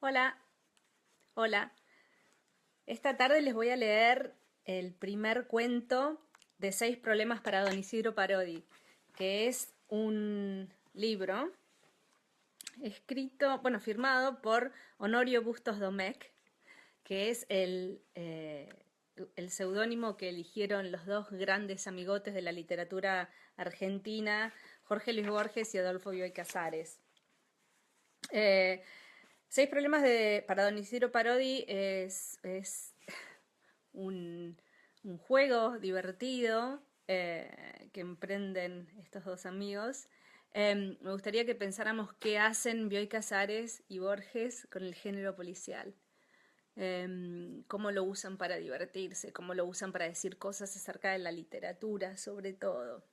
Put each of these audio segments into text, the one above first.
Hola, hola. Esta tarde les voy a leer el primer cuento de 6 problemas para Don Isidro Parodi, que es un libro escrito, bueno, firmado por Honorio Bustos Domecq, que es el seudónimo que eligieron los dos grandes amigotes de la literatura argentina, Jorge Luis Borges y Adolfo Bioy Casares. 6 problemas para Don Isidro Parodi es un, un juego divertido que emprenden estos dos amigos. Me gustaría que pensáramos qué hacen Bioy Casares y Borges con el género policial. Cómo lo usan para divertirse, cómo lo usan para decir cosas acerca de la literatura, sobre todo.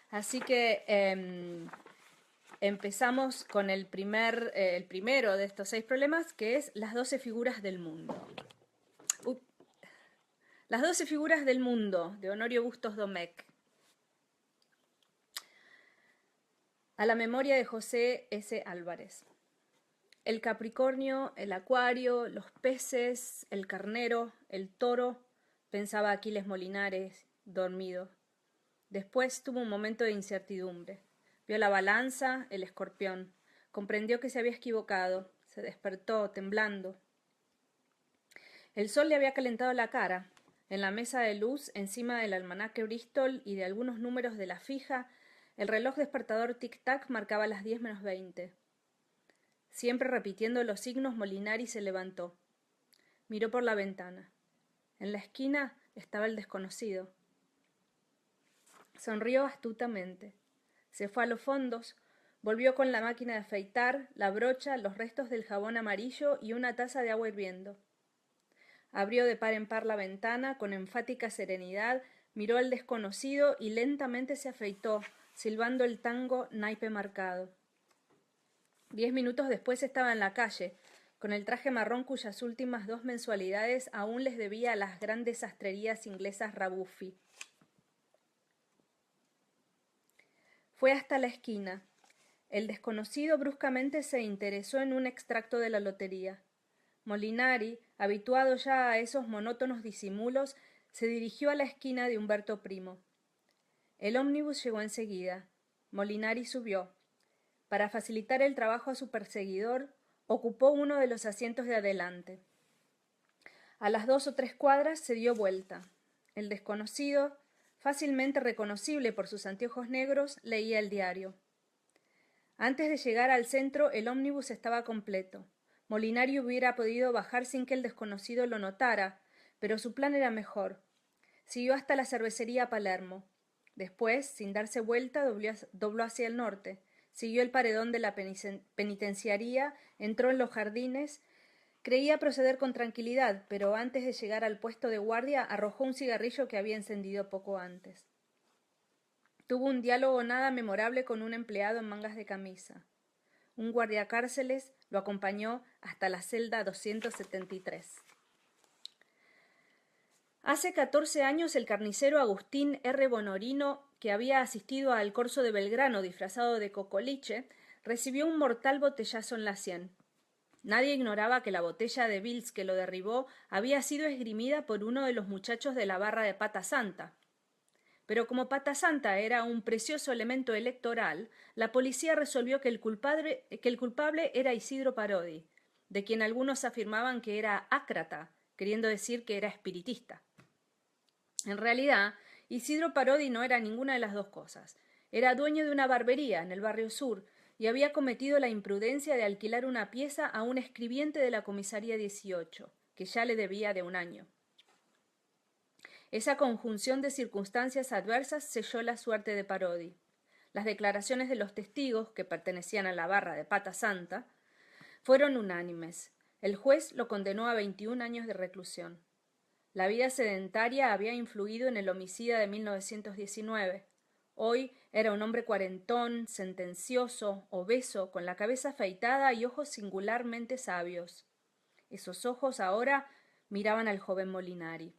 Así que empezamos con el primero de estos 6 problemas, que es las 12 figuras del mundo. Las 12 figuras del mundo, de Honorio Bustos Domecq. A la memoria de José S. Álvarez. El Capricornio, el Acuario, los peces, el carnero, el toro, pensaba Aquiles Molinares, dormido. Después tuvo un momento de incertidumbre. Vio la balanza, el escorpión. Comprendió que se había equivocado. Se despertó, temblando. El sol le había calentado la cara. En la mesa de luz, encima del almanaque Bristol y de algunos números de la fija, el reloj despertador tic-tac marcaba las 10 menos 20. Siempre repitiendo los signos, Molinari se levantó. Miró por la ventana. En la esquina estaba el desconocido. Sonrió astutamente. Se fue a los fondos, volvió con la máquina de afeitar, la brocha, los restos del jabón amarillo y una taza de agua hirviendo. Abrió de par en par la ventana, con enfática serenidad, miró al desconocido y lentamente se afeitó, silbando el tango naipe marcado. 10 minutos después estaba en la calle, con el traje marrón cuyas últimas 2 mensualidades aún les debía a las grandes sastrerías inglesas Rabuffi. Fue hasta la esquina. El desconocido bruscamente se interesó en un extracto de la lotería. Molinari, habituado ya a esos monótonos disimulos, se dirigió a la esquina de Humberto Primo. El ómnibus llegó enseguida. Molinari subió. Para facilitar el trabajo a su perseguidor, ocupó uno de los asientos de adelante. A las 2 o 3 cuadras se dio vuelta. El desconocido, fácilmente reconocible por sus anteojos negros, leía el diario. Antes de llegar al centro, el ómnibus estaba completo. Molinari hubiera podido bajar sin que el desconocido lo notara, pero su plan era mejor. Siguió hasta la cervecería Palermo. Después, sin darse vuelta, dobló hacia el norte. Siguió el paredón de la penitenciaría, entró en los jardines. Creía proceder con tranquilidad, pero antes de llegar al puesto de guardia arrojó un cigarrillo que había encendido poco antes. Tuvo un diálogo nada memorable con un empleado en mangas de camisa. Un guardiacárceles lo acompañó hasta la celda 273. Hace 14 años el carnicero Agustín R. Bonorino, que había asistido al corso de Belgrano disfrazado de cocoliche, recibió un mortal botellazo en la sien. Nadie ignoraba que la botella de Bills que lo derribó había sido esgrimida por uno de los muchachos de la barra de Pata Santa. Pero como Pata Santa era un precioso elemento electoral, la policía resolvió que el culpable era Isidro Parodi, de quien algunos afirmaban que era ácrata, queriendo decir que era espiritista. En realidad, Isidro Parodi no era ninguna de las dos cosas. Era dueño de una barbería en el barrio sur y había cometido la imprudencia de alquilar una pieza a un escribiente de la comisaría 18, que ya le debía de un año. Esa conjunción de circunstancias adversas selló la suerte de Parodi. Las declaraciones de los testigos, que pertenecían a la barra de Pata Santa, fueron unánimes. El juez lo condenó a 21 años de reclusión. La vida sedentaria había influido en el homicida de 1919. Hoy era un hombre cuarentón, sentencioso, obeso, con la cabeza afeitada y ojos singularmente sabios. Esos ojos ahora miraban al joven Molinari.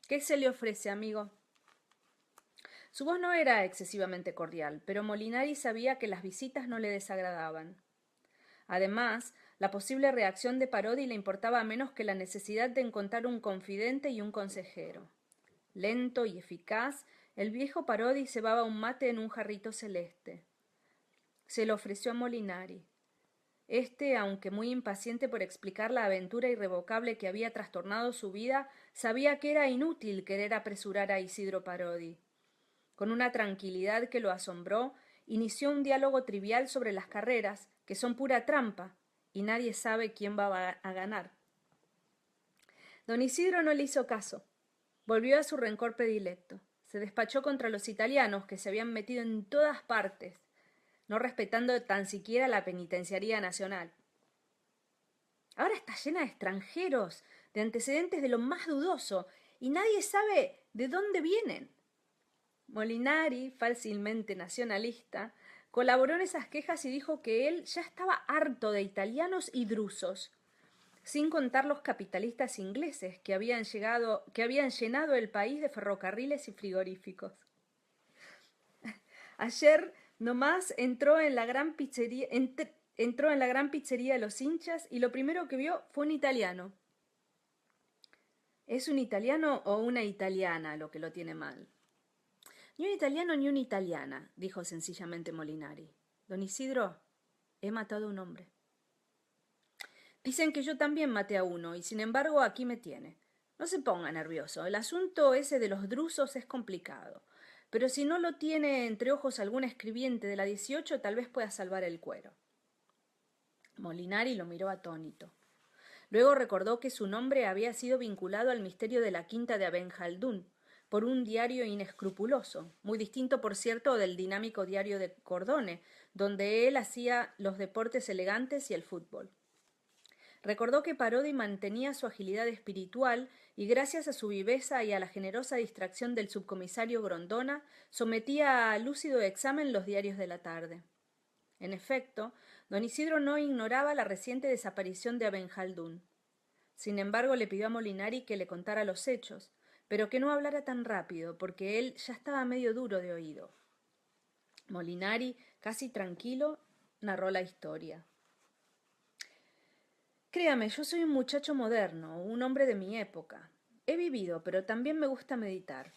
—¿Qué se le ofrece, amigo? Su voz no era excesivamente cordial, pero Molinari sabía que las visitas no le desagradaban. Además, la posible reacción de Parodi le importaba menos que la necesidad de encontrar un confidente y un consejero. Lento y eficaz, el viejo Parodi cebaba un mate en un jarrito celeste. Se lo ofreció a Molinari. Este, aunque muy impaciente por explicar la aventura irrevocable que había trastornado su vida, sabía que era inútil querer apresurar a Isidro Parodi. Con una tranquilidad que lo asombró, inició un diálogo trivial sobre las carreras, que son pura trampa, y nadie sabe quién va a ganar. Don Isidro no le hizo caso. Volvió a su rencor predilecto. Se despachó contra los italianos, que se habían metido en todas partes, no respetando tan siquiera la penitenciaría nacional. Ahora está llena de extranjeros, de antecedentes de lo más dudoso, y nadie sabe de dónde vienen. Molinari, fácilmente nacionalista, colaboró en esas quejas y dijo que él ya estaba harto de italianos y drusos, sin contar los capitalistas ingleses que habían llenado el país de ferrocarriles y frigoríficos. Ayer nomás entró en la gran pizzería de los hinchas y lo primero que vio fue un italiano. ¿Es un italiano o una italiana lo que lo tiene mal? Ni un italiano ni una italiana, dijo sencillamente Molinari. Don Isidro, he matado a un hombre. Dicen que yo también maté a uno, y sin embargo aquí me tiene. No se ponga nervioso, el asunto ese de los drusos es complicado. Pero si no lo tiene entre ojos algún escribiente de la 18, tal vez pueda salvar el cuero. Molinari lo miró atónito. Luego recordó que su nombre había sido vinculado al misterio de la quinta de Abenjaldún, por un diario inescrupuloso, muy distinto, por cierto, del dinámico diario de Cordone, donde él hacía los deportes elegantes y el fútbol. Recordó que Parodi mantenía su agilidad espiritual y, gracias a su viveza y a la generosa distracción del subcomisario Grondona, sometía a lúcido examen los diarios de la tarde. En efecto, don Isidro no ignoraba la reciente desaparición de Abenjaldún. Sin embargo, le pidió a Molinari que le contara los hechos, pero que no hablara tan rápido, porque él ya estaba medio duro de oído. Molinari, casi tranquilo, narró la historia. Créame, yo soy un muchacho moderno, un hombre de mi época. He vivido, pero también me gusta meditar.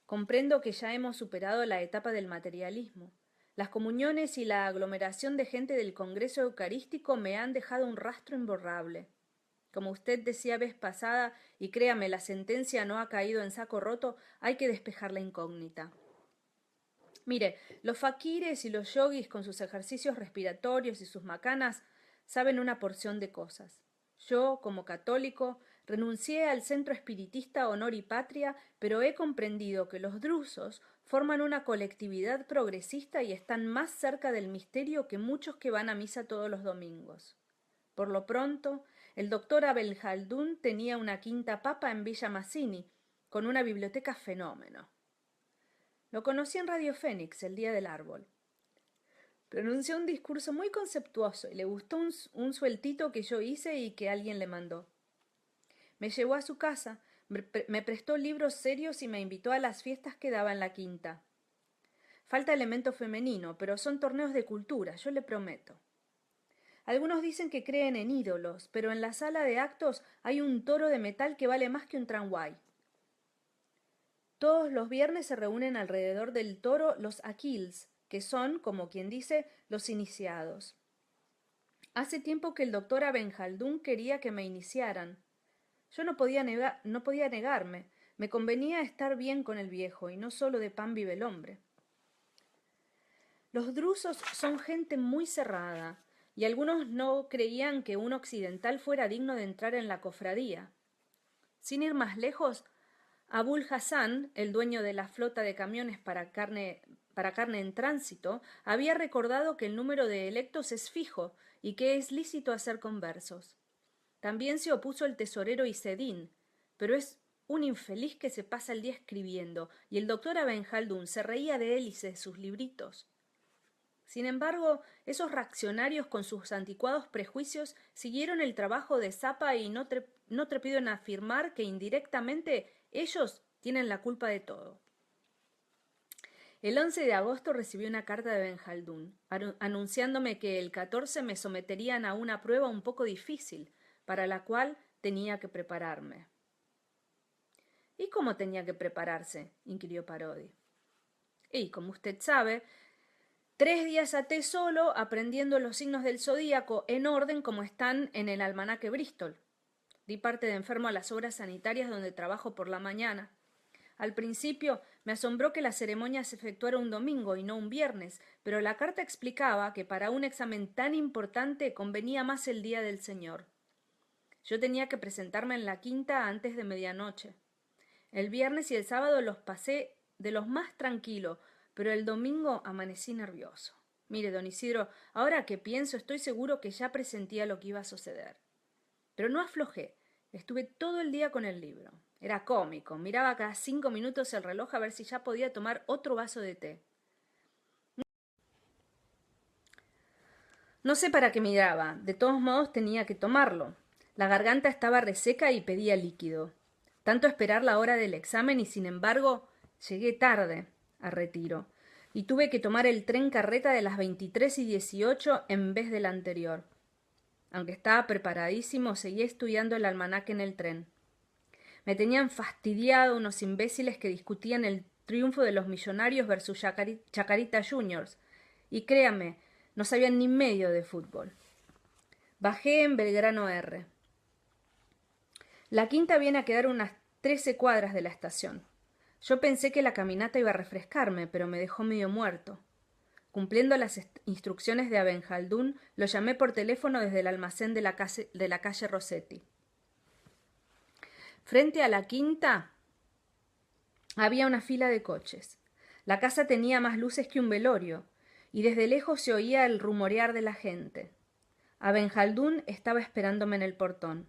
Comprendo que ya hemos superado la etapa del materialismo. Las comuniones y la aglomeración de gente del Congreso Eucarístico me han dejado un rastro imborrable. Como usted decía vez pasada, y créame, la sentencia no ha caído en saco roto, hay que despejar la incógnita. Mire, los faquires y los yogis con sus ejercicios respiratorios y sus macanas saben una porción de cosas. Yo, como católico, renuncié al centro espiritista Honor y Patria, pero he comprendido que los drusos forman una colectividad progresista y están más cerca del misterio que muchos que van a misa todos los domingos. Por lo pronto, el doctor Abenjaldún tenía una quinta papa en Villa Mazzini, con una biblioteca fenómeno. Lo conocí en Radio Fénix el día del árbol. Pronunció un discurso muy conceptuoso y le gustó un sueltito que yo hice y que alguien le mandó. Me llevó a su casa, me prestó libros serios y me invitó a las fiestas que daba en la quinta. Falta elemento femenino, pero son torneos de cultura, yo le prometo. Algunos dicen que creen en ídolos, pero en la sala de actos hay un toro de metal que vale más que un tramway. Todos los viernes se reúnen alrededor del toro los aquils, que son, como quien dice, los iniciados. Hace tiempo que el doctor Abenjaldún quería que me iniciaran. Yo no podía negarme. Me convenía estar bien con el viejo, y no solo de pan vive el hombre. Los drusos son gente muy cerrada, y algunos no creían que un occidental fuera digno de entrar en la cofradía. Sin ir más lejos, Abul Hassan, el dueño de la flota de camiones para carne en tránsito, había recordado que el número de electos es fijo y que es lícito hacer conversos. También se opuso el tesorero Isedín, pero es un infeliz que se pasa el día escribiendo, y el doctor Abenjaldún se reía de él y de sus libritos. Sin embargo, esos reaccionarios con sus anticuados prejuicios siguieron el trabajo de Zappa y no trepido en afirmar que indirectamente ellos tienen la culpa de todo. El 11 de agosto recibí una carta de Ben Haldún, anunciándome que el 14 me someterían a una prueba un poco difícil, para la cual tenía que prepararme. ¿Y cómo tenía que prepararse?, inquirió Parodi. Y, como usted sabe, 3 días até solo aprendiendo los signos del zodíaco en orden como están en el almanaque Bristol. Di parte de enfermo a las obras sanitarias donde trabajo por la mañana. Al principio me asombró que la ceremonia se efectuara un domingo y no un viernes, pero la carta explicaba que para un examen tan importante convenía más el día del Señor. Yo tenía que presentarme en la quinta antes de medianoche. El viernes y el sábado los pasé de los más tranquilo, pero el domingo amanecí nervioso. Mire, don Isidro, ahora que pienso, estoy seguro que ya presentía lo que iba a suceder. Pero no aflojé. Estuve todo el día con el libro. Era cómico. Miraba cada 5 minutos el reloj a ver si ya podía tomar otro vaso de té. No sé para qué miraba. De todos modos tenía que tomarlo. La garganta estaba reseca y pedía líquido. Tanto esperar la hora del examen y, sin embargo, llegué tarde a Retiro y tuve que tomar el tren carreta de las 23:18 en vez del anterior. Aunque estaba preparadísimo, seguí estudiando el almanaque en el tren. Me tenían fastidiado unos imbéciles que discutían el triunfo de los Millonarios versus Chacarita Juniors, y créame, no sabían ni medio de fútbol. Bajé en Belgrano R. La quinta viene a quedar unas 13 cuadras de la estación. Yo pensé que la caminata iba a refrescarme, pero me dejó medio muerto. Cumpliendo las instrucciones de Abenjaldún, lo llamé por teléfono desde el almacén de la calle Rossetti. Frente a la quinta había una fila de coches. La casa tenía más luces que un velorio, y desde lejos se oía el rumorear de la gente. Abenjaldún estaba esperándome en el portón.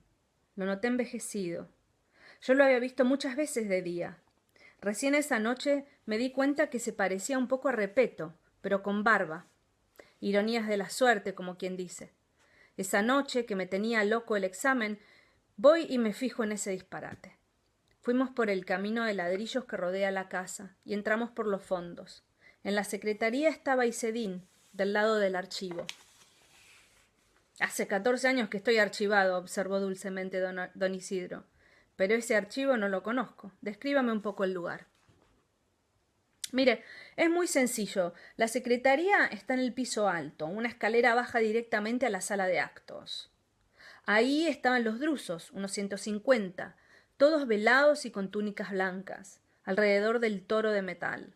Lo noté envejecido. Yo lo había visto muchas veces de día. Recién esa noche me di cuenta que se parecía un poco a Repetto, pero con barba. Ironías de la suerte, como quien dice. Esa noche, que me tenía loco el examen, voy y me fijo en ese disparate. Fuimos por el camino de ladrillos que rodea la casa y entramos por los fondos. En la secretaría estaba Isedín, del lado del archivo. Hace 14 años que estoy archivado, observó dulcemente don Isidro. Pero ese archivo no lo conozco. Descríbame un poco el lugar. Mire, es muy sencillo. La secretaría está en el piso alto. Una escalera baja directamente a la sala de actos. Ahí estaban los drusos, unos 150, todos velados y con túnicas blancas, alrededor del toro de metal.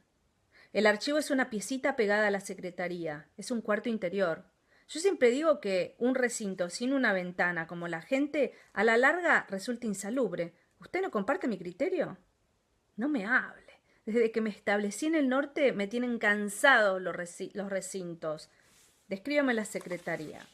El archivo es una piecita pegada a la secretaría. Es un cuarto interior. Yo siempre digo que un recinto sin una ventana como la gente, a la larga resulta insalubre. ¿Usted no comparte mi criterio? No me hable. Desde que me establecí en el norte me tienen cansados los recintos. Descríbame la secretaría.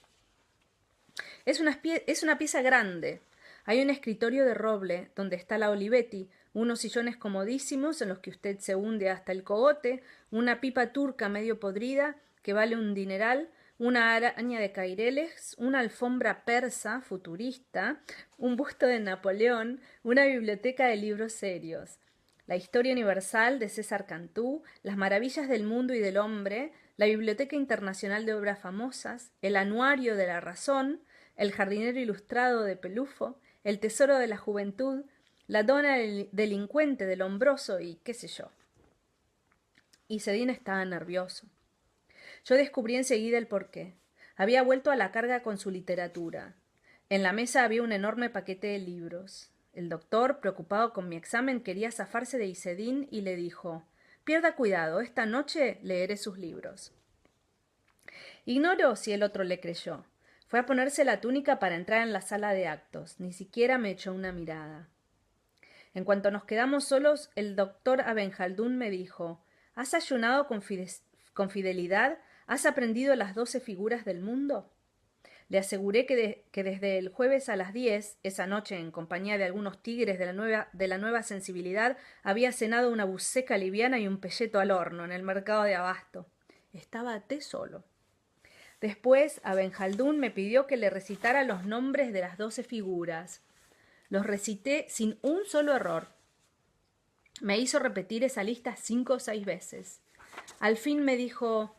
Es una pieza grande. Hay un escritorio de roble donde está la Olivetti, unos sillones comodísimos en los que usted se hunde hasta el cogote, una pipa turca medio podrida que vale un dineral, una araña de caireles, una alfombra persa futurista, un busto de Napoleón, una biblioteca de libros serios, la Historia Universal de César Cantú, las Maravillas del Mundo y del Hombre, la Biblioteca Internacional de Obras Famosas, el Anuario de la Razón, el Jardinero Ilustrado de Pelufo, el Tesoro de la Juventud, la Dona Delincuente de Lombroso y qué sé yo. Isedín estaba nervioso. Yo descubrí enseguida el porqué. Había vuelto a la carga con su literatura. En la mesa había un enorme paquete de libros. El doctor, preocupado con mi examen, quería zafarse de Isedín y le dijo: «Pierda cuidado, esta noche leeré sus libros». Ignoro si el otro le creyó. Fue a ponerse la túnica para entrar en la sala de actos. Ni siquiera me echó una mirada. En cuanto nos quedamos solos, el doctor Abenjaldún me dijo: «¿Has ayunado con fidelidad? ¿Has aprendido las 12 figuras del mundo?» Le aseguré que desde el jueves a las 10, esa noche, en compañía de algunos tigres de la nueva sensibilidad, había cenado una buceca liviana y un pelleto al horno en el mercado de Abasto. Estaba té solo. Después, Abenjaldún me pidió que le recitara los nombres de las 12 figuras. Los recité sin un solo error. Me hizo repetir esa lista 5 o 6 veces. Al fin me dijo: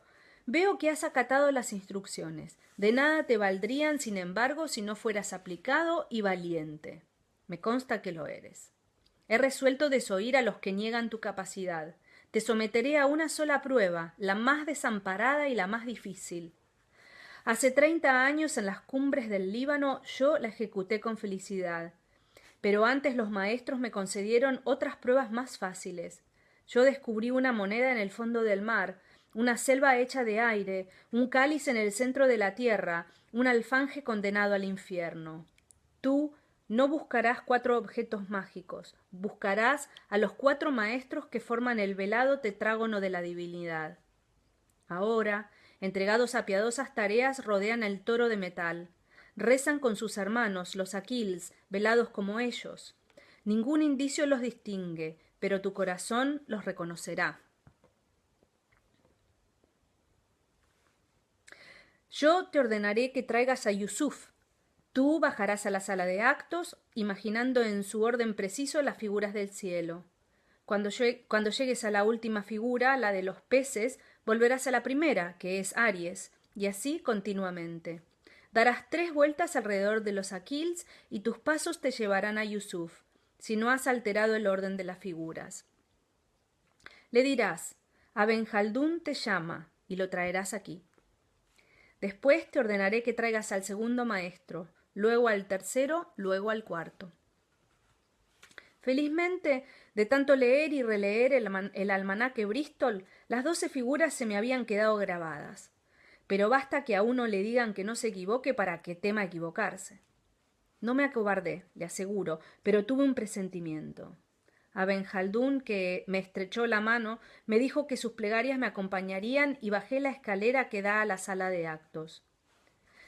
«Veo que has acatado las instrucciones. De nada te valdrían, sin embargo, si no fueras aplicado y valiente. Me consta que lo eres. He resuelto desoír a los que niegan tu capacidad. Te someteré a una sola prueba, la más desamparada y la más difícil. Hace 30 años, en las cumbres del Líbano, yo la ejecuté con felicidad. Pero antes los maestros me concedieron otras pruebas más fáciles. Yo descubrí una moneda en el fondo del mar, una selva hecha de aire, un cáliz en el centro de la tierra, un alfanje condenado al infierno. Tú no buscarás 4 objetos mágicos, buscarás a los 4 maestros que forman el velado tetrágono de la divinidad. Ahora, entregados a piadosas tareas, rodean el toro de metal. Rezan con sus hermanos, los Aquils, velados como ellos. Ningún indicio los distingue, pero tu corazón los reconocerá. Yo te ordenaré que traigas a Yusuf. Tú bajarás a la sala de actos, imaginando en su orden preciso las figuras del cielo. Cuando llegues a la última figura, la de los peces, volverás a la primera, que es Aries, y así continuamente. Darás 3 vueltas alrededor de los Aquils y tus pasos te llevarán a Yusuf, si no has alterado el orden de las figuras. Le dirás: Abenjaldún te llama, y lo traerás aquí. Después te ordenaré que traigas al segundo maestro, luego al tercero, luego al cuarto. Felizmente, de tanto leer y releer el almanaque Bristol, las 12 figuras se me habían quedado grabadas. Pero basta que a uno le digan que no se equivoque para que tema equivocarse. No me acobardé, le aseguro, pero tuve un presentimiento. Abenjaldún, que me estrechó la mano, me dijo que sus plegarias me acompañarían y bajé la escalera que da a la sala de actos.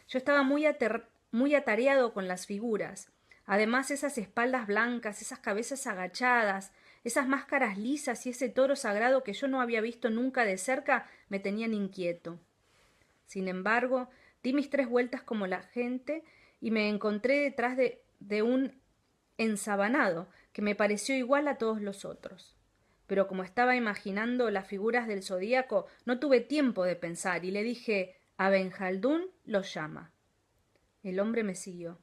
Yo estaba muy atareado con las figuras. Además, esas espaldas blancas, esas cabezas agachadas, esas máscaras lisas y ese toro sagrado que yo no había visto nunca de cerca me tenían inquieto. Sin embargo, di mis 3 vueltas como la gente y me encontré detrás de un ensabanado que me pareció igual a todos los otros. Pero como estaba imaginando las figuras del zodíaco, no tuve tiempo de pensar y le dije: Abenjaldún los llama. El hombre me siguió.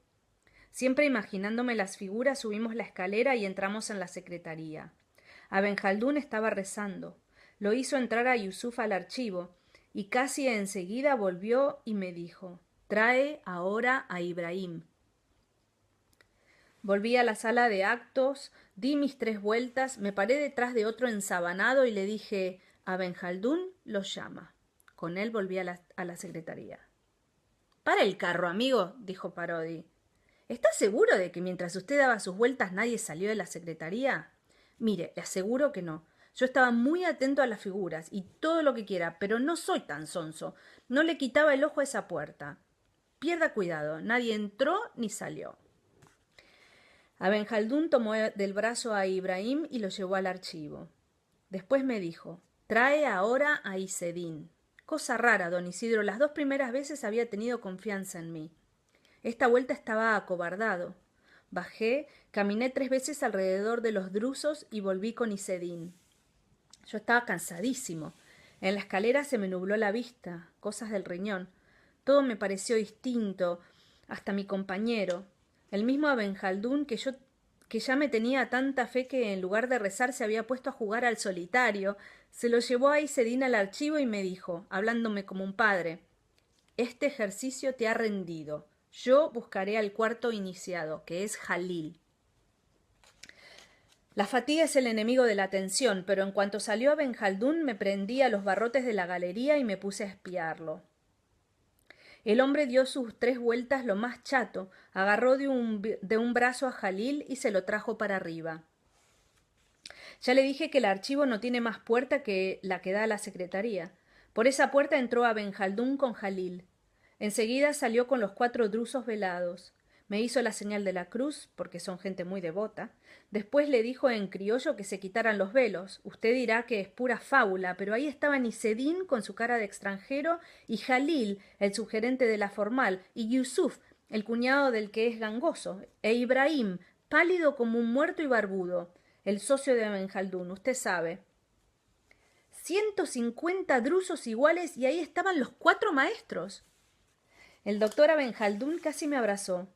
Siempre imaginándome las figuras, subimos la escalera y entramos en la secretaría. Abenjaldún estaba rezando. Lo hizo entrar a Yusuf al archivo, y casi enseguida volvió y me dijo: «Trae ahora a Ibrahim». Volví a la sala de actos, di mis 3 vueltas, me paré detrás de otro ensabanado y le dije: «Abenjaldún los llama». Con él volví a la secretaría. «Para el carro, amigo», dijo Parodi. «¿Está seguro de que mientras usted daba sus vueltas nadie salió de la secretaría?» «Mire, le aseguro que no. Yo estaba muy atento a las figuras y todo lo que quiera, pero no soy tan sonso. No le quitaba el ojo a esa puerta. Pierda cuidado, nadie entró ni salió». Abenjaldún tomó del brazo a Ibrahim y lo llevó al archivo. Después me dijo: «Trae ahora a Isedín». Cosa rara, don Isidro, las 2 primeras veces había tenido confianza en mí. Esta vuelta estaba acobardado. Bajé, caminé 3 veces alrededor de los drusos y volví con Isedín. Yo estaba cansadísimo. En la escalera se me nubló la vista, cosas del riñón. Todo me pareció distinto, hasta mi compañero. El mismo Abenjaldún que ya me tenía tanta fe que en lugar de rezar se había puesto a jugar al solitario, se lo llevó a Isedín al archivo y me dijo, hablándome como un padre: «Este ejercicio te ha rendido. Yo buscaré al cuarto iniciado, que es Jalil». La fatiga es el enemigo de la atención, pero en cuanto salió Abenjaldún me prendí a los barrotes de la galería y me puse a espiarlo. El hombre dio sus 3 vueltas lo más chato, agarró de un brazo a Jalil y se lo trajo para arriba. Ya le dije que el archivo no tiene más puerta que la que da a la secretaría. Por esa puerta entró Abenjaldún con Jalil. Enseguida salió con los 4 drusos velados. Me hizo la señal de la cruz, porque son gente muy devota. Después le dijo en criollo que se quitaran los velos. Usted dirá que es pura fábula, pero ahí estaban Isedín con su cara de extranjero, y Jalil, el sugerente de la formal, y Yusuf, el cuñado del que es gangoso, e Ibrahim, pálido como un muerto y barbudo, el socio de Abenjaldún, usted sabe. 150 drusos iguales y ahí estaban los 4 maestros. El doctor Abenjaldún casi me abrazó,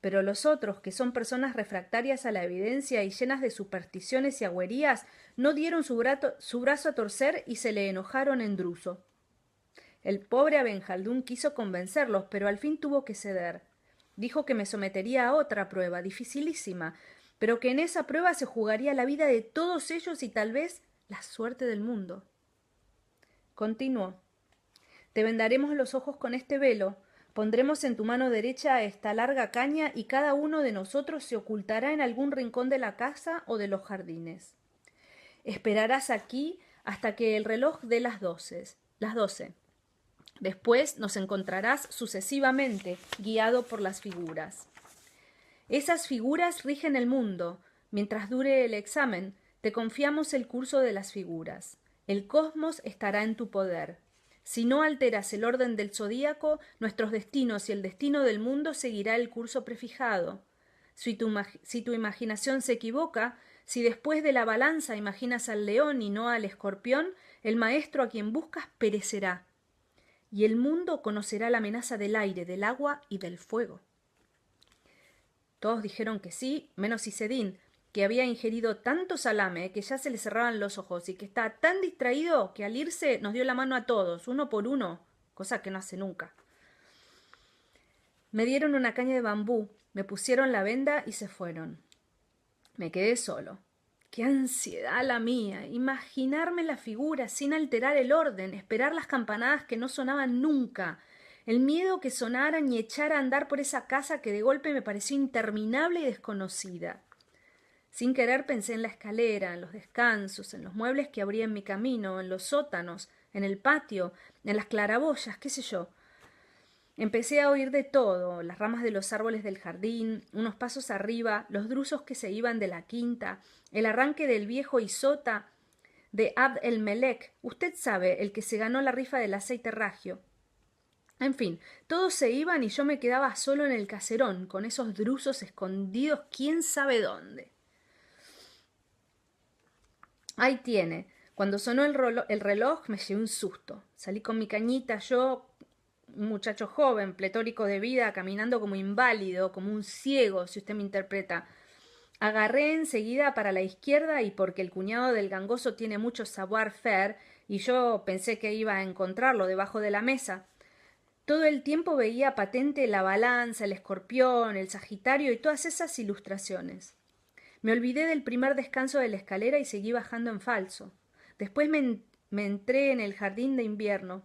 pero los otros, que son personas refractarias a la evidencia y llenas de supersticiones y agüerías, no dieron su brazo a torcer y se le enojaron en druso. El pobre Abenjaldún quiso convencerlos, pero al fin tuvo que ceder. Dijo que me sometería a otra prueba, dificilísima, pero que en esa prueba se jugaría la vida de todos ellos y tal vez la suerte del mundo. Continuó. Te vendaremos los ojos con este velo, pondremos en tu mano derecha esta larga caña y cada uno de nosotros se ocultará en algún rincón de la casa o de los jardines. Esperarás aquí hasta que el reloj dé las 12. Después nos encontrarás sucesivamente, guiado por las figuras. Esas figuras rigen el mundo. Mientras dure el examen, te confiamos el curso de las figuras. El cosmos estará en tu poder. Si no alteras el orden del zodíaco, nuestros destinos y el destino del mundo seguirá el curso prefijado. Si tu imaginación se equivoca, si después de la balanza imaginas al león y no al escorpión, el maestro a quien buscas perecerá. Y el mundo conocerá la amenaza del aire, del agua y del fuego. Todos dijeron que sí, menos Isedín, que había ingerido tanto salame que ya se le cerraban los ojos y que estaba tan distraído que al irse nos dio la mano a todos, uno por uno, cosa que no hace nunca. Me dieron una caña de bambú, me pusieron la venda y se fueron. Me quedé solo. ¡Qué ansiedad la mía! Imaginarme la figura sin alterar el orden, esperar las campanadas que no sonaban nunca, el miedo que sonaran y echar a andar por esa casa que de golpe me pareció interminable y desconocida. Sin querer pensé en la escalera, en los descansos, en los muebles que abría en mi camino, en los sótanos, en el patio, en las claraboyas, qué sé yo. Empecé a oír de todo, las ramas de los árboles del jardín, unos pasos arriba, los drusos que se iban de la quinta, el arranque del viejo Isota de Abd el-Melek, usted sabe, el que se ganó la rifa del aceite ragio. En fin, todos se iban y yo me quedaba solo en el caserón, con esos drusos escondidos quién sabe dónde. Ahí tiene. Cuando sonó el reloj me llevé un susto. Salí con mi cañita, yo, un muchacho joven, pletórico de vida, caminando como inválido, como un ciego, si usted me interpreta. Agarré enseguida para la izquierda y porque el cuñado del gangoso tiene mucho savoir-faire y yo pensé que iba a encontrarlo debajo de la mesa. Todo el tiempo veía patente la balanza, el escorpión, el sagitario y todas esas ilustraciones. Me olvidé del primer descanso de la escalera y seguí bajando en falso. Después me entré en el jardín de invierno.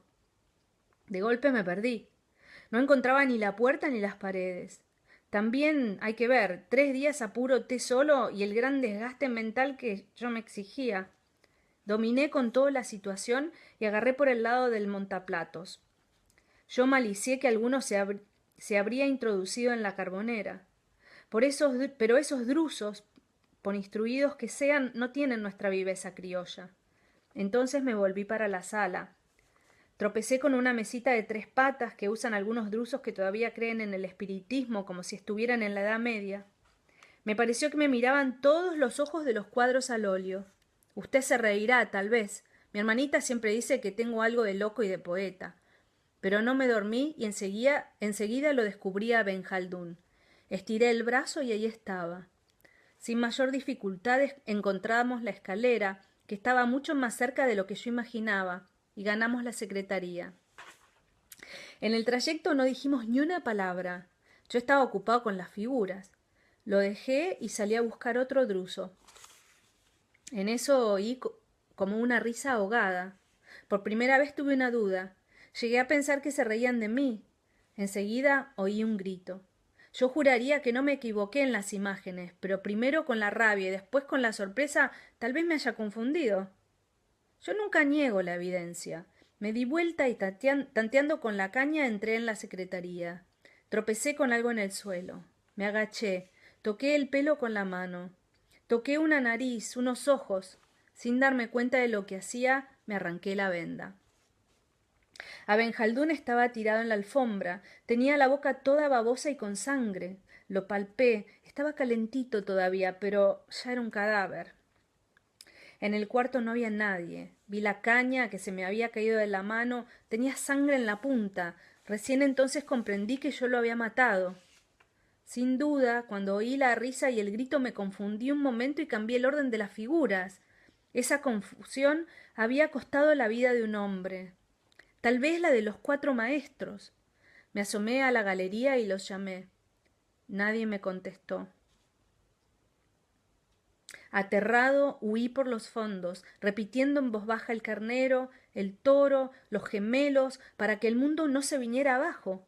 De golpe me perdí. No encontraba ni la puerta ni las paredes. También hay que ver, 3 días a puro té solo y el gran desgaste mental que yo me exigía. Dominé con todo la situación y agarré por el lado del montaplatos. Yo malicié que alguno se habría introducido en la carbonera. Pero esos drusos, por instruidos que sean, no tienen nuestra viveza criolla. Entonces me volví para la sala. Tropecé con una mesita de 3 patas que usan algunos drusos que todavía creen en el espiritismo como si estuvieran en la Edad Media. Me pareció que me miraban todos los ojos de los cuadros al óleo. Usted se reirá, tal vez. Mi hermanita siempre dice que tengo algo de loco y de poeta. Pero no me dormí y enseguida lo descubrí a Abenjaldún. Estiré el brazo y ahí estaba. Sin mayor dificultad encontramos la escalera, que estaba mucho más cerca de lo que yo imaginaba, y ganamos la secretaría. En el trayecto no dijimos ni una palabra. Yo estaba ocupado con las figuras. Lo dejé y salí a buscar otro druso. En eso oí como una risa ahogada. Por primera vez tuve una duda. Llegué a pensar que se reían de mí. Enseguida oí un grito. Yo juraría que no me equivoqué en las imágenes, pero primero con la rabia y después con la sorpresa tal vez me haya confundido. Yo nunca niego la evidencia. Me di vuelta y tanteando con la caña entré en la secretaría. Tropecé con algo en el suelo. Me agaché, toqué el pelo con la mano. Toqué una nariz, unos ojos. Sin darme cuenta de lo que hacía, me arranqué la venda. Abenjaldún estaba tirado en la alfombra. Tenía la boca toda babosa y con sangre. Lo palpé. Estaba calentito todavía, pero ya era un cadáver. En el cuarto no había nadie. Vi la caña que se me había caído de la mano, tenía sangre en la punta. Recién entonces comprendí que yo lo había matado. Sin duda, cuando oí la risa y el grito me confundí un momento y cambié el orden de las figuras. Esa confusión había costado la vida de un hombre. Tal vez la de los 4 maestros. Me asomé a la galería y los llamé. Nadie me contestó. Aterrado, huí por los fondos, repitiendo en voz baja el carnero, el toro, los gemelos, para que el mundo no se viniera abajo.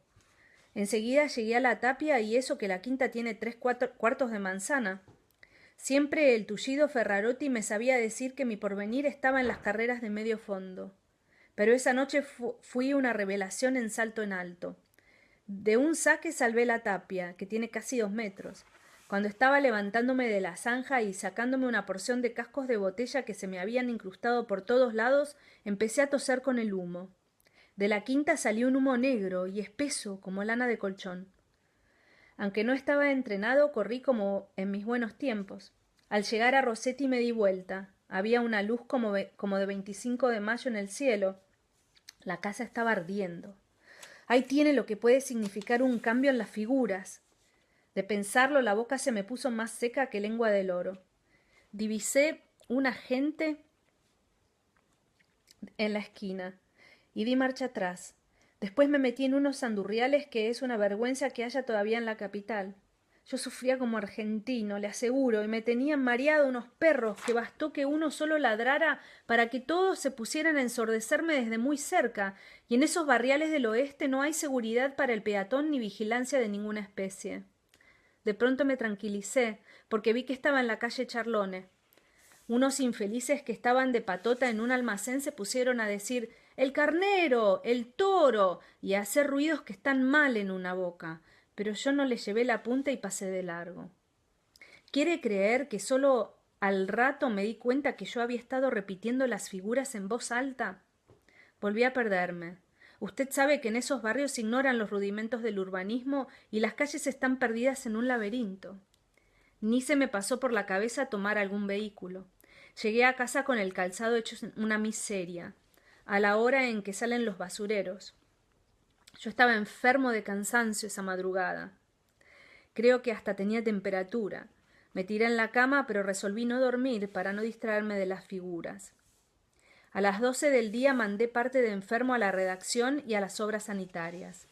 Enseguida llegué a la tapia y eso que la quinta tiene 3 cuartos de manzana. Siempre el tullido Ferrarotti me sabía decir que mi porvenir estaba en las carreras de medio fondo. Pero esa noche fui una revelación en salto en alto. De un saque salvé la tapia, que tiene casi 2 metros. Cuando estaba levantándome de la zanja y sacándome una porción de cascos de botella que se me habían incrustado por todos lados, empecé a toser con el humo. De la quinta salió un humo negro y espeso como lana de colchón. Aunque no estaba entrenado, corrí como en mis buenos tiempos. Al llegar a Rossetti me di vuelta. Había una luz como de 25 de mayo en el cielo. La casa estaba ardiendo. Ahí tiene lo que puede significar un cambio en las figuras. De pensarlo, la boca se me puso más seca que lengua de loro. Divisé un agente en la esquina y di marcha atrás. Después me metí en unos andurriales que es una vergüenza que haya todavía en la capital. Yo sufría como argentino, le aseguro, y me tenían mareado unos perros que bastó que uno solo ladrara para que todos se pusieran a ensordecerme desde muy cerca, y en esos barriales del oeste no hay seguridad para el peatón ni vigilancia de ninguna especie. De pronto me tranquilicé, porque vi que estaba en la calle Charlone. Unos infelices que estaban de patota en un almacén se pusieron a decir «¡El carnero! ¡El toro!» y a hacer ruidos que están mal en una boca, pero yo no les llevé la punta y pasé de largo. ¿Quiere creer que solo al rato me di cuenta que yo había estado repitiendo las figuras en voz alta? Volví a perderme. Usted sabe que en esos barrios ignoran los rudimentos del urbanismo y las calles están perdidas en un laberinto. Ni se me pasó por la cabeza tomar algún vehículo. Llegué a casa con el calzado hecho una miseria, a la hora en que salen los basureros. Yo estaba enfermo de cansancio esa madrugada. Creo que hasta tenía temperatura. Me tiré en la cama, pero resolví no dormir para no distraerme de las figuras. A las 12 del día mandé parte de enfermo a la redacción y a las obras sanitarias.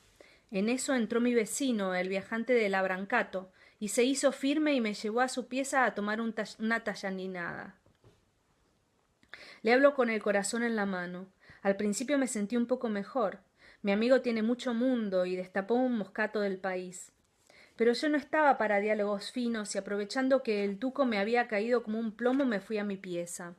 En eso entró mi vecino, el viajante del Abrancato, y se hizo firme y me llevó a su pieza a tomar una tallaninada. Le hablo con el corazón en la mano. Al principio me sentí un poco mejor. Mi amigo tiene mucho mundo y destapó un moscato del país. Pero yo no estaba para diálogos finos y aprovechando que el tuco me había caído como un plomo me fui a mi pieza.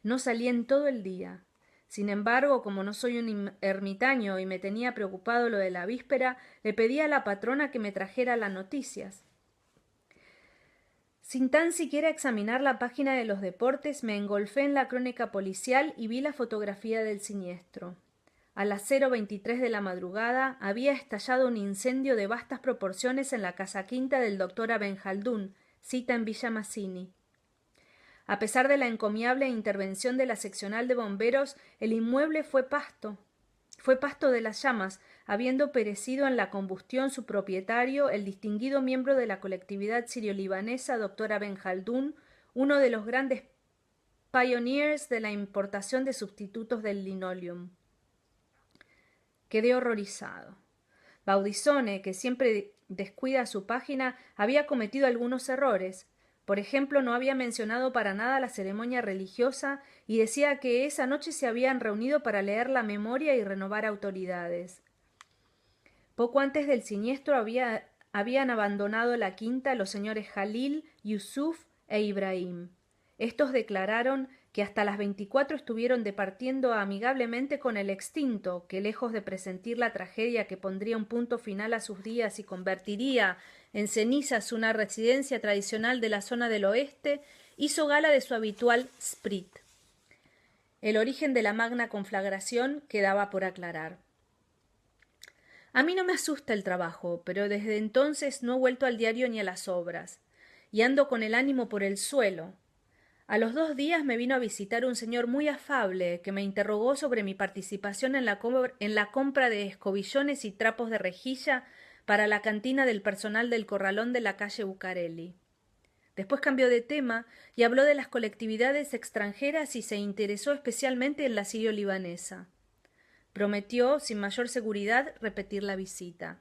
No salí en todo el día. Sin embargo, como no soy un ermitaño y me tenía preocupado lo de la víspera, le pedí a la patrona que me trajera las noticias. Sin tan siquiera examinar la página de los deportes, me engolfé en la crónica policial y vi la fotografía del siniestro. A las 0:23 de la madrugada había estallado un incendio de vastas proporciones en la casa quinta del doctor Abenjaldún, cita en Villa Mazzini. A pesar de la encomiable intervención de la seccional de bomberos, el inmueble fue pasto de las llamas, habiendo perecido en la combustión su propietario, el distinguido miembro de la colectividad sirio-libanesa, doctor Abenjaldún, uno de los grandes pioneers de la importación de sustitutos del linoleum. Quedé horrorizado. Baudisone, que siempre descuida su página, había cometido algunos errores. Por ejemplo, no había mencionado para nada la ceremonia religiosa y decía que esa noche se habían reunido para leer la memoria y renovar autoridades. Poco antes del siniestro habían abandonado la quinta los señores Jalil, Yusuf e Ibrahim. Estos declararon que hasta las 24 estuvieron departiendo amigablemente con el extinto, que lejos de presentir la tragedia que pondría un punto final a sus días y convertiría en cenizas una residencia tradicional de la zona del oeste, hizo gala de su habitual sprit. El origen de la magna conflagración quedaba por aclarar. A mí no me asusta el trabajo, pero desde entonces no he vuelto al diario ni a las obras, y ando con el ánimo por el suelo. A los 2 días me vino a visitar un señor muy afable que me interrogó sobre mi participación en la compra de escobillones y trapos de rejilla para la cantina del personal del corralón de la calle Bucareli. Después cambió de tema y habló de las colectividades extranjeras y se interesó especialmente en la sirio-libanesa. Prometió, sin mayor seguridad, repetir la visita.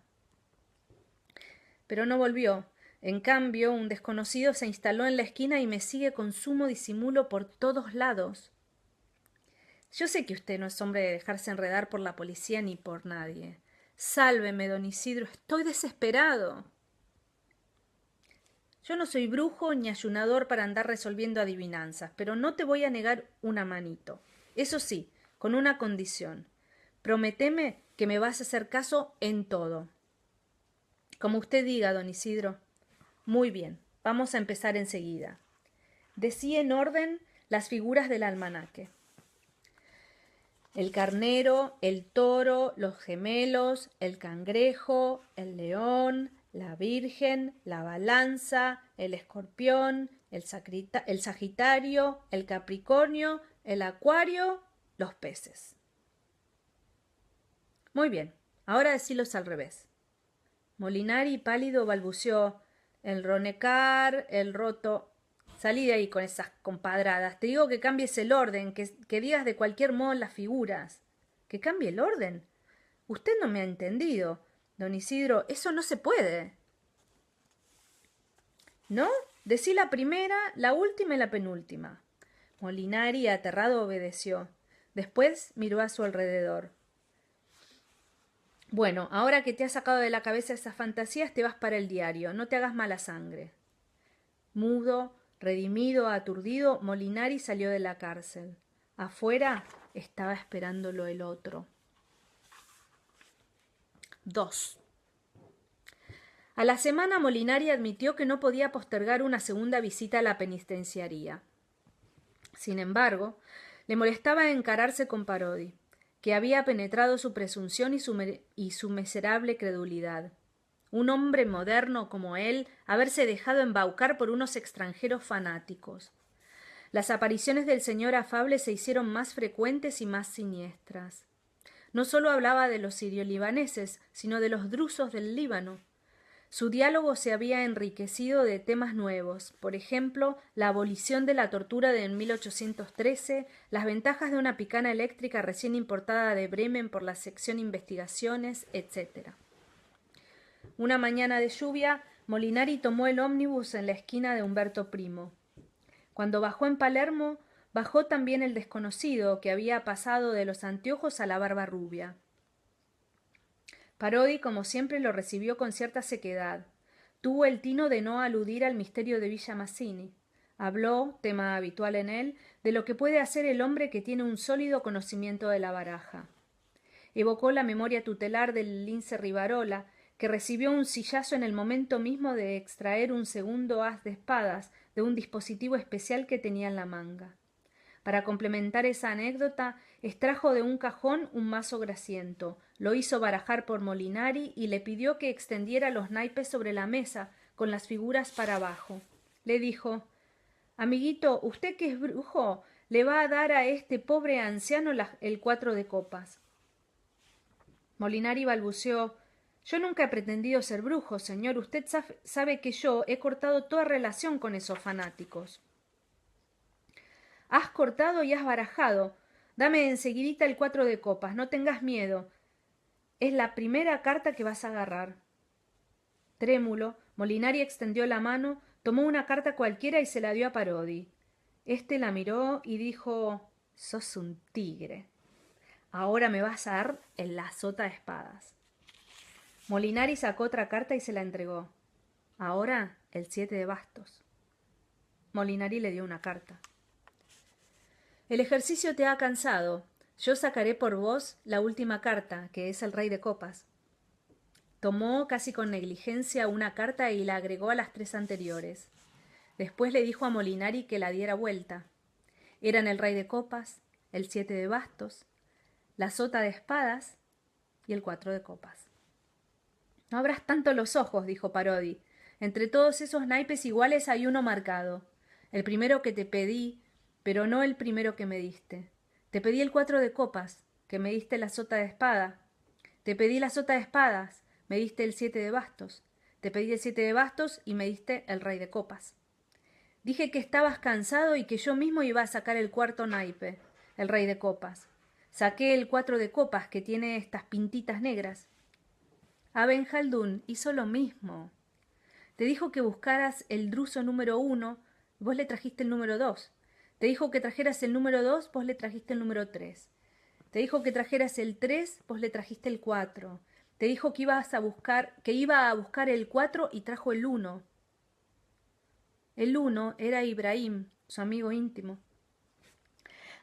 Pero no volvió. En cambio, un desconocido se instaló en la esquina y me sigue con sumo disimulo por todos lados. Yo sé que usted no es hombre de dejarse enredar por la policía ni por nadie. Sálveme, don Isidro, estoy desesperado. Yo no soy brujo ni ayunador para andar resolviendo adivinanzas, pero no te voy a negar una manito. Eso sí, con una condición. Prométeme que me vas a hacer caso en todo. Como usted diga, don Isidro. Muy bien, vamos a empezar enseguida. Decí en orden las figuras del almanaque. El carnero, el toro, los gemelos, el cangrejo, el león, la virgen, la balanza, el escorpión, el sagitario, el capricornio, el acuario, los peces. Muy bien, ahora decílos al revés. Molinari, pálido, balbuceó: el ronecar, el roto. Salí de ahí con esas compadradas. Te digo que cambies el orden, que digas de cualquier modo las figuras. ¿Que cambie el orden? Usted no me ha entendido, don Isidro. Eso no se puede. ¿No? Decí la primera, la última y la penúltima. Molinari, aterrado, obedeció. Después miró a su alrededor. Bueno, ahora que te has sacado de la cabeza esas fantasías, te vas para el diario. No te hagas mala sangre. Mudo, redimido, aturdido, Molinari salió de la cárcel. Afuera estaba esperándolo el otro. 2. A la semana Molinari admitió que no podía postergar una segunda visita a la penitenciaría. Sin embargo, le molestaba encararse con Parodi, que había penetrado su presunción y su miserable credulidad. Un hombre moderno como él haberse dejado embaucar por unos extranjeros fanáticos. Las apariciones del señor afable se hicieron más frecuentes y más siniestras. No sólo hablaba de los sirio-libaneses, sino de los drusos del Líbano. Su diálogo se había enriquecido de temas nuevos, por ejemplo, la abolición de la tortura de 1813, las ventajas de una picana eléctrica recién importada de Bremen por la sección Investigaciones, etc. Una mañana de lluvia, Molinari tomó el ómnibus en la esquina de Humberto Primo. Cuando bajó en Palermo, bajó también el desconocido, que había pasado de los anteojos a la barba rubia. Parodi, como siempre, lo recibió con cierta sequedad. Tuvo el tino de no aludir al misterio de Villa Mazzini. Habló, tema habitual en él, de lo que puede hacer el hombre que tiene un sólido conocimiento de la baraja. Evocó la memoria tutelar del lince Rivarola, que recibió un sillazo en el momento mismo de extraer un segundo haz de espadas de un dispositivo especial que tenía en la manga. Para complementar esa anécdota, extrajo de un cajón un mazo grasiento, lo hizo barajar por Molinari y le pidió que extendiera los naipes sobre la mesa, con las figuras para abajo. Le dijo: «Amiguito, usted que es brujo, le va a dar a este pobre anciano el 4 de copas». Molinari balbuceó: «Yo nunca he pretendido ser brujo, señor. Usted sabe que yo he cortado toda relación con esos fanáticos». «Has cortado y has barajado. Dame enseguidita el 4 de copas. No tengas miedo. Es la primera carta que vas a agarrar». Trémulo, Molinari extendió la mano, tomó una carta cualquiera y se la dio a Parodi. Este la miró y dijo: «Sos un tigre. Ahora me vas a dar en la sota de espadas». Molinari sacó otra carta y se la entregó. «Ahora el 7 de bastos». Molinari le dio una carta. «El ejercicio te ha cansado. Yo sacaré por vos la última carta, que es el rey de copas». Tomó casi con negligencia una carta y la agregó a las 3 anteriores. Después le dijo a Molinari que la diera vuelta. Eran el rey de copas, el 7 de bastos, la sota de espadas y el 4 de copas. «No abras tanto los ojos», dijo Parodi. «Entre todos esos naipes iguales hay uno marcado. el primero que te pedí, pero no el primero que me diste. Te pedí el 4 de copas, que me diste la sota de espada. Te pedí la sota de espadas, me diste el 7 de bastos. Te pedí el 7 de bastos y me diste el rey de copas. Dije que estabas cansado y que yo mismo iba a sacar el cuarto naipe, el rey de copas. Saqué el 4 de copas que tiene estas pintitas negras. Aben Haldún hizo lo mismo. Te dijo que buscaras el druso número 1, vos le trajiste el número 2. Te dijo que trajeras el número 2, vos le trajiste el número 3. Te dijo que trajeras el 3, vos le trajiste el 4. Te dijo que iba a buscar el 4 y trajo el 1. El 1 era Ibrahim, su amigo íntimo.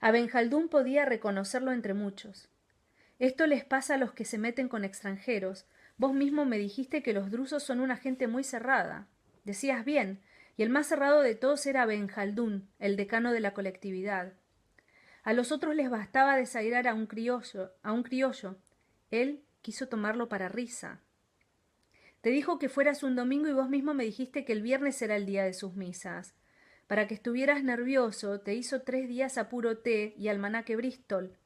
Aben Haldún podía reconocerlo entre muchos. Esto les pasa a los que se meten con extranjeros. Vos mismo me dijiste que los drusos son una gente muy cerrada. Decías bien, y el más cerrado de todos era Aben Haldún, el decano de la colectividad. A los otros les bastaba desairar a un criollo. Él quiso tomarlo para risa. Te dijo que fueras un domingo y vos mismo me dijiste que el viernes era el día de sus misas. Para que estuvieras nervioso, te hizo 3 días a puro té y almanaque Bristol.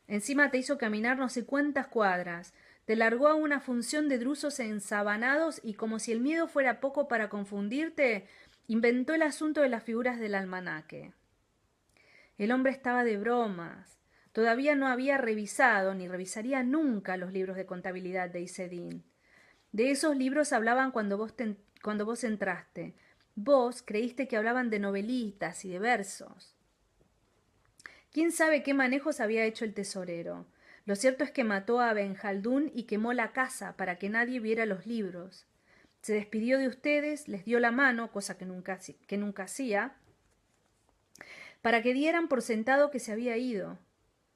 Encima te hizo caminar no sé cuántas cuadras. Te largó a una función de drusos ensabanados y como si el miedo fuera poco para confundirte, inventó el asunto de las figuras del almanaque. El hombre estaba de bromas. Todavía no había revisado ni revisaría nunca los libros de contabilidad de Isedín. De esos libros hablaban cuando vos entraste. Vos creíste que hablaban de novelitas y de versos. ¿Quién sabe qué manejos había hecho el tesorero? Lo cierto es que mató a Ben Haldún y quemó la casa para que nadie viera los libros. Se despidió de ustedes, les dio la mano, cosa que nunca hacía, para que dieran por sentado que se había ido.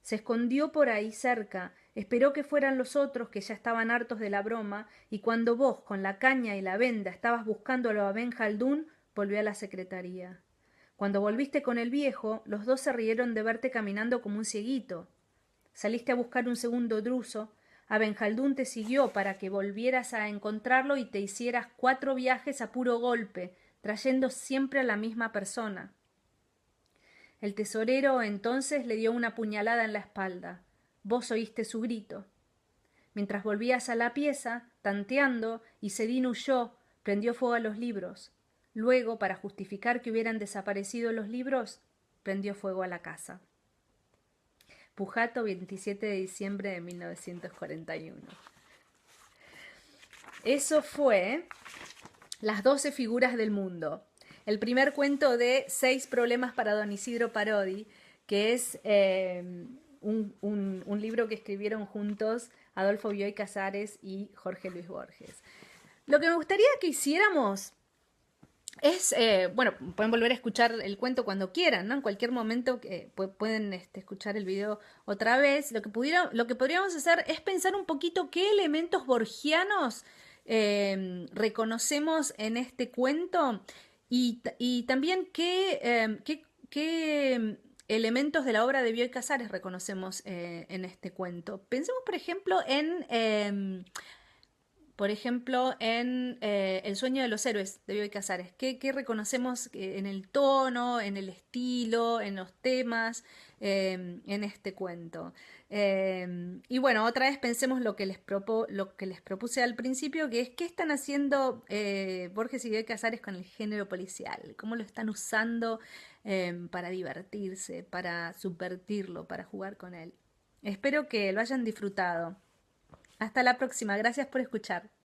Se escondió por ahí cerca, esperó que fueran los otros que ya estaban hartos de la broma, y cuando vos, con la caña y la venda, estabas buscándolo a Ben Haldún, volvió a la secretaría. Cuando volviste con el viejo, los dos se rieron de verte caminando como un cieguito. Saliste a buscar un segundo druso, Aben Haldún te siguió para que volvieras a encontrarlo y te hicieras 4 viajes a puro golpe, trayendo siempre a la misma persona. El tesorero entonces le dio una puñalada en la espalda. Vos oíste su grito. Mientras volvías a la pieza, tanteando, Isedín huyó, prendió fuego a los libros. Luego, para justificar que hubieran desaparecido los libros, prendió fuego a la casa. Pujato, 27 de diciembre de 1941. Eso fue Las 12 figuras del mundo. El primer cuento de 6 problemas para don Isidro Parodi, que es un libro que escribieron juntos Adolfo Bioy Casares y Jorge Luis Borges. Lo que me gustaría que hiciéramos es, pueden volver a escuchar el cuento cuando quieran, ¿no? En cualquier momento pueden escuchar el video otra vez. Lo que podríamos hacer es pensar un poquito qué elementos borgianos reconocemos en este cuento y también qué elementos de la obra de Bioy Casares reconocemos en este cuento. Pensemos, por ejemplo, en El sueño de los héroes de Bioy Casares. ¿Qué reconocemos en el tono, en el estilo, en los temas, en este cuento? Y bueno, otra vez pensemos lo que les propuse al principio, que es qué están haciendo Borges y Bioy Casares con el género policial, cómo lo están usando para divertirse, para subvertirlo, para jugar con él. Espero que lo hayan disfrutado. Hasta la próxima, gracias por escuchar.